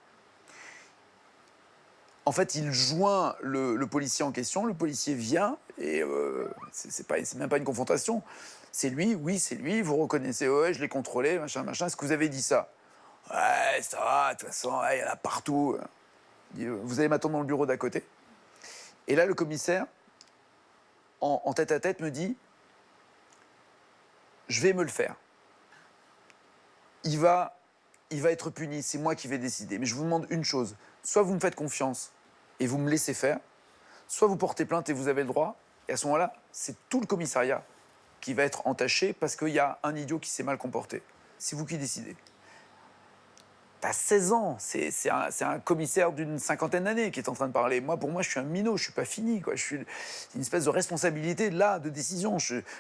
En fait, il joint le policier en question. Le policier vient et c'est même pas une confrontation. C'est lui, oui, c'est lui. Vous reconnaissez, ouais, je l'ai contrôlé, machin, machin. Est-ce que vous avez dit ça? Ouais, ça va, de toute façon, ouais, il y en a partout. Il dit, vous allez m'attendre dans le bureau d'à côté. Et là, le commissaire, en tête à tête, me dit, je vais me le faire. Il va être puni, c'est moi qui vais décider. Mais je vous demande une chose, soit vous me faites confiance et vous me laissez faire, soit vous portez plainte et vous avez le droit, et à ce moment-là, c'est tout le commissariat qui va être entaché parce qu'il y a un idiot qui s'est mal comporté. C'est vous qui décidez. T'as 16 ans, c'est un commissaire d'une cinquantaine d'années qui est en train de parler. Pour moi, je suis un minot, je suis pas fini, quoi. C'est une espèce de responsabilité, là, de décision.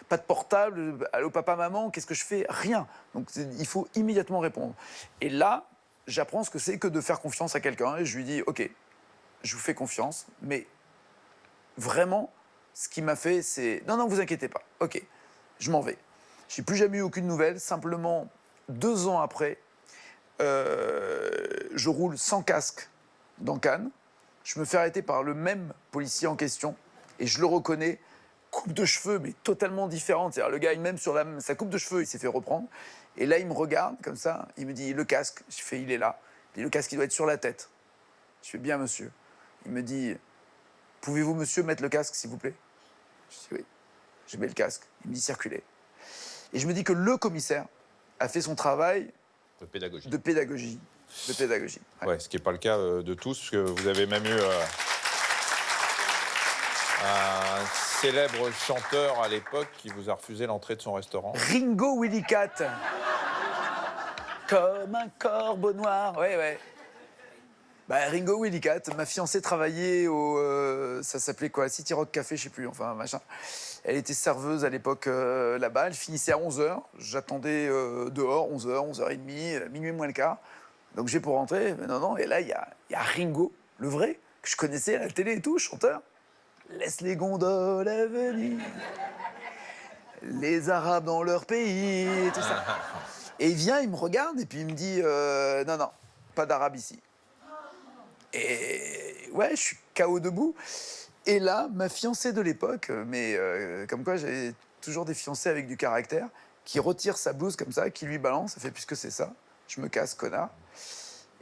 Pas de portable, allô papa, maman, qu'est-ce que je fais? Rien. Donc il faut immédiatement répondre. Et là, j'apprends ce que c'est que de faire confiance à quelqu'un. Et je lui dis, ok, je vous fais confiance, mais vraiment, ce qui m'a fait, c'est... Non, vous inquiétez pas, ok, je m'en vais. Je n'ai plus jamais eu aucune nouvelle, simplement 2 ans après, je roule sans casque dans Cannes. Je me fais arrêter par le même policier en question et je le reconnais, coupe de cheveux mais totalement différente. C'est-à-dire le gars, même sur sa coupe de cheveux, il s'est fait reprendre. Et là, il me regarde comme ça, il me dit, le casque. Je fais, il est là. Il dit, le casque, il doit être sur la tête. Je fais, bien monsieur. Il me dit, pouvez-vous monsieur mettre le casque s'il vous plaît? Je dis, oui. Je mets le casque. Il me dit, circulez. Et je me dis que le commissaire a fait son travail de pédagogie. Ouais. Ce qui n'est pas le cas de tous, parce que vous avez même eu un célèbre chanteur à l'époque qui vous a refusé l'entrée de son restaurant. Ringo Willy Cat. Comme un corbeau noir. Ouais. Ringo Willy Cat, ma fiancée travaillait au... ça s'appelait quoi? City Rock Café, je sais plus, enfin machin. Elle était serveuse à l'époque là-bas, elle finissait à 11h. J'attendais dehors, 11h, 11h30, minuit moins le quart. Donc j'ai pour rentrer, mais non. Et là, il y a Ringo, le vrai, que je connaissais à la télé et tout, chanteur. Laisse les gondoles à venir, les Arabes dans leur pays, et tout ça. Et il vient, il me regarde, et puis il me dit, non, pas d'Arabe ici. Et ouais, je suis KO debout. Et là, ma fiancée de l'époque, mais comme quoi j'avais toujours des fiancés avec du caractère, qui retire sa blouse comme ça, qui lui balance, ça fait puisque c'est ça, je me casse, connard.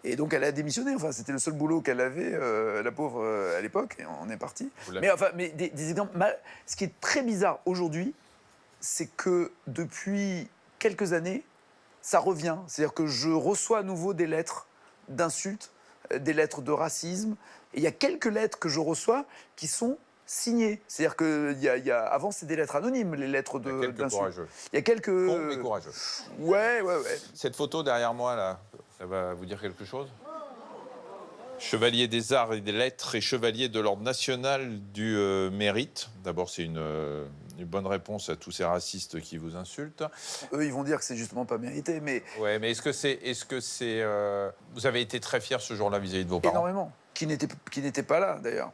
Et donc elle a démissionné, enfin c'était le seul boulot qu'elle avait, la pauvre, à l'époque, et on est parti. Mais des exemples, ce qui est très bizarre aujourd'hui, c'est que depuis quelques années, ça revient. C'est-à-dire que je reçois à nouveau des lettres d'insultes, des lettres de racisme. Et il y a quelques lettres que je reçois qui sont signées. C'est-à-dire que avant, c'était des lettres anonymes, les lettres d'insultes. Il y a quelques courageux. Il y a quelques... Bons mais courageux. Ouais. Cette photo derrière moi, là, ça va vous dire quelque chose? Chevalier des Arts et des Lettres et chevalier de l'Ordre national du mérite. D'abord, c'est une bonne réponse à tous ces racistes qui vous insultent. Eux, ils vont dire que c'est justement pas mérité, mais... Ouais, mais est-ce que c'est... Vous avez été très fier ce jour-là vis-à-vis de vos parents? Énormément. Qui n'étaient pas là, d'ailleurs.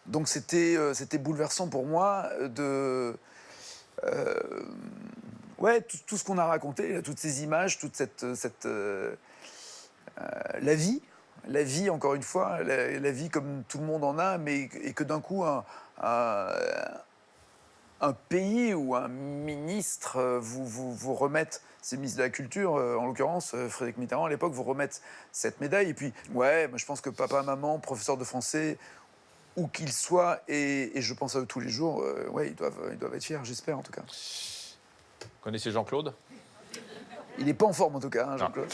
Donc c'était bouleversant pour moi de... tout ce qu'on a raconté, toutes ces images, toute la vie, encore une fois, la vie comme tout le monde en a, et que d'un coup, un pays ou un ministre vous remette, c'est le ministre de la Culture, en l'occurrence, Frédéric Mitterrand à l'époque, vous remette cette médaille. Et puis, moi, je pense que papa, maman, professeur de français, où qu'ils soient, et je pense à eux tous les jours, ils doivent être fiers, j'espère en tout cas. Vous connaissez Jean-Claude? Il n'est pas en forme en tout cas, hein, Jean-Claude.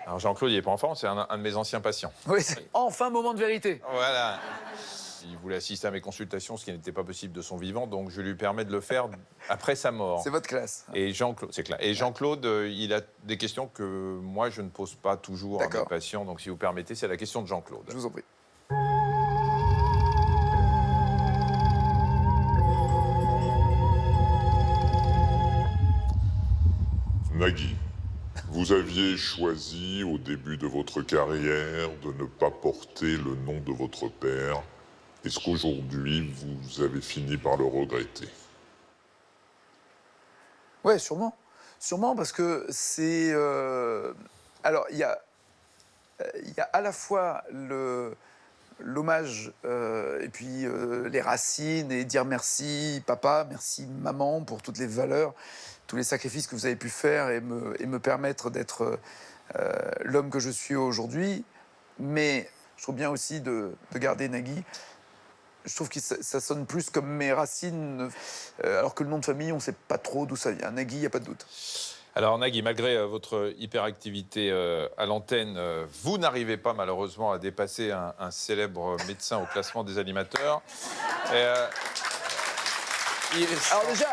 Alors Jean-Claude, il n'est pas en forme, c'est un de mes anciens patients. Oui, enfin, moment de vérité. Voilà. Il voulait assister à mes consultations, ce qui n'était pas possible de son vivant, donc je lui permets de le faire après sa mort. C'est votre classe. Et Jean-Claude, c'est clair. Et Jean-Claude, il a des questions que moi, je ne pose pas toujours à mes patients, donc si vous permettez, c'est la question de Jean-Claude. Je vous en prie. Nagui, vous aviez choisi au début de votre carrière de ne pas porter le nom de votre père. Est-ce qu'aujourd'hui, vous avez fini par le regretter? Ouais, sûrement. Sûrement parce que c'est... Alors, il y a à la fois l'hommage et puis les racines et dire merci papa, merci maman pour toutes les valeurs, tous les sacrifices que vous avez pu faire et me permettre d'être l'homme que je suis aujourd'hui. Mais je trouve bien aussi de garder Nagui. Je trouve que ça sonne plus comme mes racines, alors que le nom de famille, on ne sait pas trop d'où ça vient. Nagui, il n'y a pas de doute. Alors Nagui, malgré votre hyperactivité à l'antenne, vous n'arrivez pas malheureusement à dépasser un célèbre médecin au classement des animateurs. Alors déjà,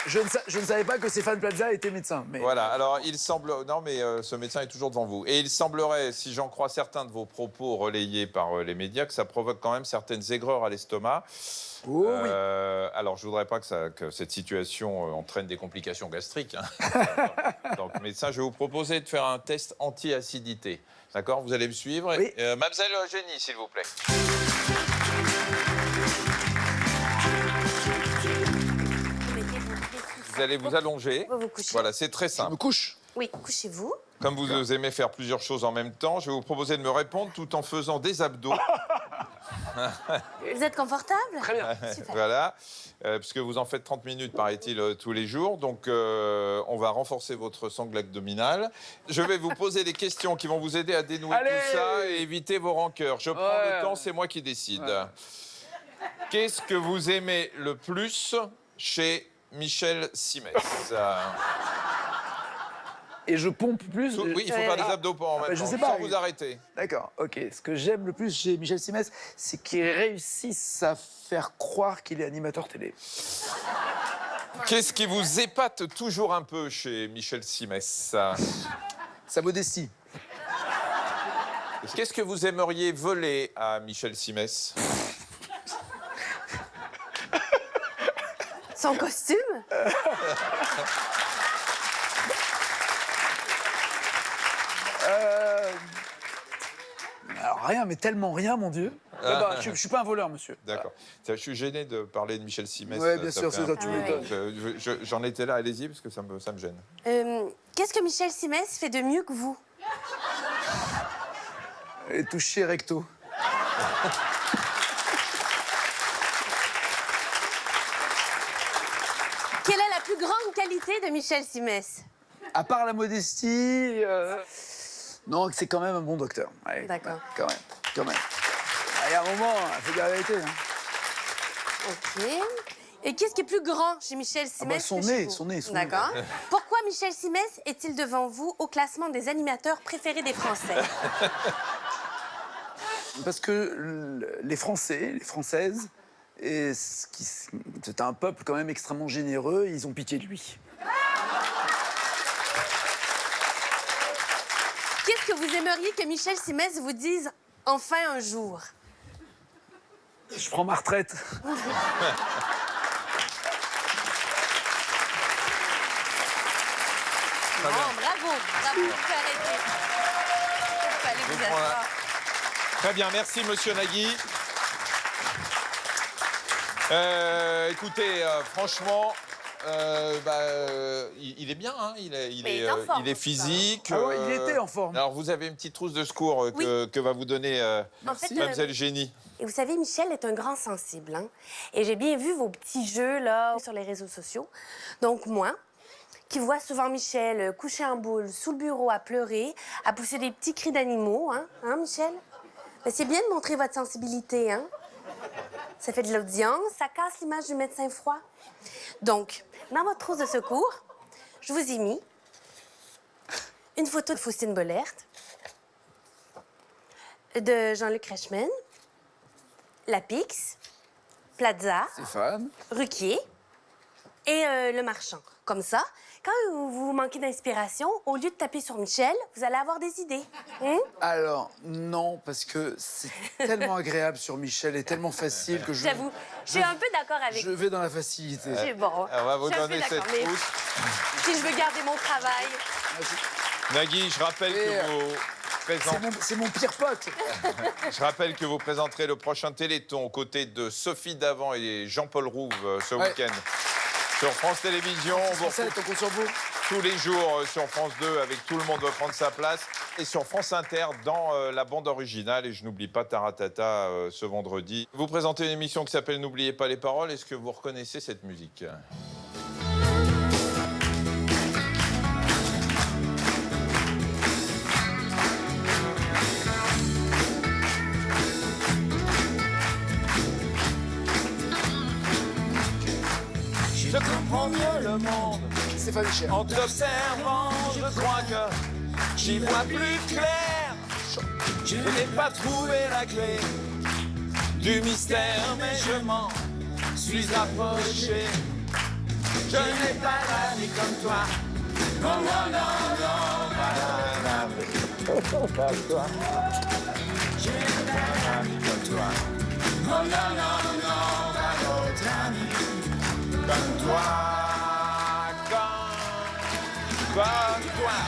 je ne savais pas que Stéphane Plaza était médecin. Mais... Voilà, alors il semble... Non mais ce médecin est toujours devant vous. Et il semblerait, si j'en crois certains de vos propos relayés par les médias, que ça provoque quand même certaines aigreurs à l'estomac. Oh, oui. Alors, je ne voudrais pas que cette situation entraîne des complications gastriques. Hein. Donc, médecin, je vais vous proposer de faire un test anti-acidité. D'accord? Vous allez me suivre. Oui. Mademoiselle Eugénie, s'il vous plaît. Vous allez vous allonger. Vous vous couchez. Voilà, c'est très Je simple. me couche. Oui, couchez-vous. Comme vous aimez faire plusieurs choses en même temps, je vais vous proposer de me répondre tout en faisant des abdos. Vous êtes confortable? Très bien. Super. Voilà, puisque vous en faites 30 minutes, paraît-il, tous les jours. Donc, on va renforcer votre sangle abdominale. Je vais vous poser des questions qui vont vous aider à dénouer tout ça et éviter vos rancœurs. Je prends le temps, c'est moi qui décide. Ouais. Qu'est-ce que vous aimez le plus chez Michel Simès? Et je pompe plus. Oui, il faut faire des abdos en même temps, je sais pas, sans vous arrêter. D'accord, ok. Ce que j'aime le plus chez Michel Simès, c'est qu'il réussisse à faire croire qu'il est animateur télé. Qu'est-ce qui vous épate toujours un peu chez Michel Simès? Sa modestie. Qu'est-ce que vous aimeriez voler à Michel Simès? Son costume? Alors rien, mais tellement rien, mon Dieu. Je ne suis pas un voleur, monsieur. D'accord. Je suis gêné de parler de Michel Simès. Oui, bien sûr, c'est ça, tu m'étonnes. J'en étais là, allez-y, parce que ça me gêne. Qu'est-ce que Michel Simès fait de mieux que vous? Et toucher recto. Quelle est la plus grande qualité de Michel Simès? À part la modestie, non, c'est quand même un bon docteur. Ouais, D'accord. Quand même. Il y a un moment, il faut dire la vérité. Hein. OK. Et qu'est-ce qui est plus grand chez Michel Simès? Son nez. D'accord. Pourquoi Michel Simès est-il devant vous au classement des animateurs préférés des Français? Parce que les Français, les Françaises, c'est un peuple quand même extrêmement généreux, ils ont pitié de lui. Qu'est-ce que vous aimeriez que Michel Simès vous dise enfin un jour? Je prends ma retraite. Bravo, vous pouvez arrêter. Vous pouvez aller vous asseoir. Très bien, merci Monsieur Nagui. Écoutez, franchement, il est bien, hein, il est physique. Ah ouais, il était en forme. Alors vous avez une petite trousse de secours que va vous donner Mademoiselle Génie. Et vous savez, Michel est un grand sensible, hein? Et j'ai bien vu vos petits jeux là sur les réseaux sociaux. Donc moi, qui vois souvent Michel couché en boule sous le bureau à pleurer, à pousser des petits cris d'animaux, hein Michel? Mais c'est bien de montrer votre sensibilité, hein? Ça fait de l'audience, ça casse l'image du médecin froid. Donc, dans votre trousse de secours, je vous ai mis une photo de Faustine Bollaert, de Jean-Luc Reichmann, Lapix, Plaza, Stéphane, Ruquier et le Marchand. Comme ça, quand vous manquez d'inspiration, au lieu de taper sur Michel, vous allez avoir des idées. Alors, non, parce que c'est tellement agréable sur Michel et tellement facile que J'avoue, je suis un peu d'accord avec je vais dans la facilité. vous. Bon. On va vous Je suis un peu donner cette d'accord, mais- trousse. si je veux garder mon travail. Nagui, je rappelle que vous présentez... C'est mon pire pote. Je rappelle que vous présenterez le prochain Téléthon aux côtés de Sophie Davant et Jean-Paul Rouve ce week-end sur France Télévisions. On vous retrouve sur vous. tous les jours sur France 2 avec Tout le monde veut prendre sa place et sur France Inter dans la bande originale. Et je n'oublie pas Taratata ce vendredi. Vous présentez une émission qui s'appelle N'oubliez pas les paroles. Est-ce que vous reconnaissez cette musique ? Je comprends mieux le monde Stéphane Michel. en t'observant. Je crois que j'y vois plus clair. Je n'ai pas trouvé la clé du mystère, mais je m'en suis approché. Je n'ai pas la vie comme toi. Non, non, non, non, pas toi. Je n'ai pas la vie comme toi. Non, non, non, non, pas d'autre ami. Comme toi, comme toi.